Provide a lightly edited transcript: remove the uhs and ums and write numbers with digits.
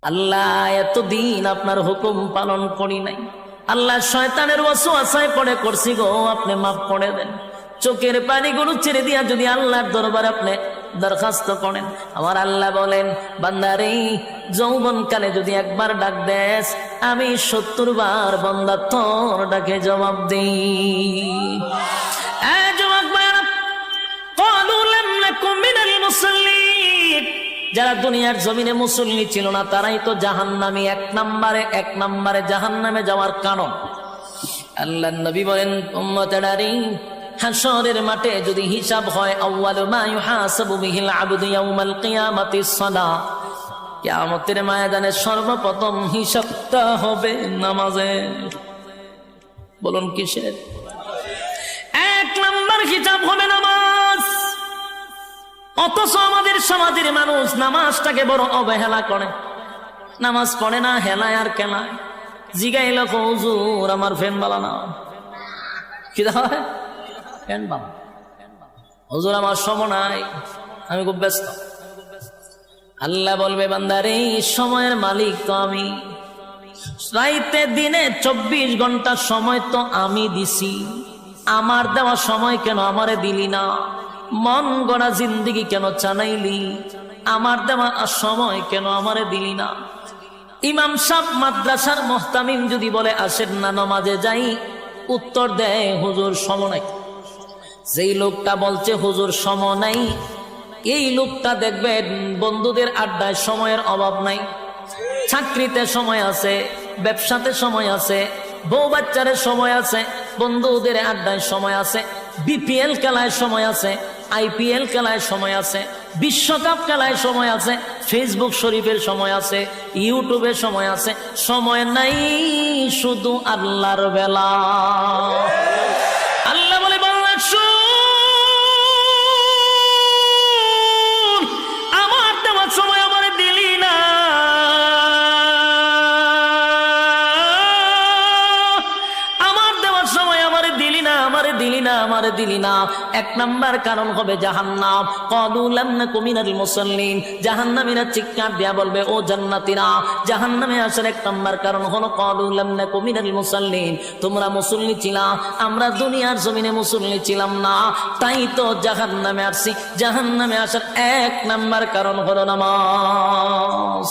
আল্লাহ এতদিন আপনার হুকুম পালন করি নাই, আল্লাহ শয়তানের ওয়াসওয়াসায় পড়ে করছি গো, আপনি মাফ করে দেন। চোখের পানিগুলো ছেড়ে দিয়া যদি আল্লাহর দরবারে আপনি দরখাস্ত করেন, আমার আল্লাহ বলেন বান্দারে যৌবনকালে যদি একবার ডাক দেস, আমি 70 বার বান্দা তোর ডাকে জবাব দিই। যারা দুনিয়ার জমিনে মুসল্লি ছিল না তারাই তো জাহান্নামী, এক নম্বরে জাহান্নামে যাওয়ার কারণ। আল্লাহর নবী বলেন উম্মতেরারে হাশরের মাঠে যদি হিসাব হয়, আউয়ালু মা ইউহাসাবু বিহিল আবদু ইয়াউমাল কিয়ামাতিস সালাহ, কিয়ামতের ময়দানে সর্বপ্রথম হিসাবটা হবে নামাজে। বলুন কিসের? 1 নম্বর হিসাব হবে নামাজ। অথচ আমাদের সমাজের মানুষ নামাজটাকে বড় অবহেলা করে, নামাজ পড়ে না, হেলায় আর কেলায়। জিগাইল হুজুর আমার ফ্যান বালা না, কি হয় ফ্যান বালা, হুজুর আমার সময় নাই, আমি খুব ব্যস্ত। আল্লাহ বলবে বান্দারে সময়ের মালিক তো আমি, রাইতে দিনে 24 ঘন্টা সময় তো আমি দিছি, আমার দেওয়া সময় কেন আমারে দিলি না? মন গড়া জিন্দিগি কেন চালাইলি? আমার দেওয়া সময় কেন আমারে দিলি না? ইমাম সাহেব মাদ্রাসার মুহতামিম যদি বলে আসেন না নামাজে যাই, উত্তর দেয় হুজুর সময় নাই। যেই লোকটা বলছে হুজুর সময় নাই, এই লোকটা দেখবেন বন্ধুদের আড্ডায় সময়ের অভাব নাই, চাকরিতে সময় আছে, ব্যবসাতে সময় আছে, বউ বাচ্চারে সময় আছে, বন্ধুদের আড্ডায় সময় আছে, বিপিএল খেলায় সময় আছে, আইপিএল খেলায় সময় আছে, বিশ্বকাপ খেলায় সময় আছে, ফেসবুক শরীফের সময় আছে, ইউটিউবের সময় আছে। সময় নাই শুধু আল্লাহর বেলা। আল্লাহ বলে বাংলা শুন, আমার দেওয়া সময় আমার দিলি না, আমারে দিলি না। 1 নম্বর কারণ হবে জাহান্নাম। ক্বালু লাম নাকু মিনাল মুসাল্লিন, জাহান্নামীরা চিৎকার দিয়া বলবে ও জান্নাতীরা, জাহান্নামে আসার 1 নম্বর কারণ হলো ক্বালু লাম নাকু মিনাল মুসাল্লিন, তোমরা মুসল্লি ছিলা, আমরা দুনিয়ার জমিনে মুসল্লি ছিলাম না, তাই তো জাহান্নামে আসছি। জাহান্নামে আসার 1 নম্বর কারণ হলো নামাজ।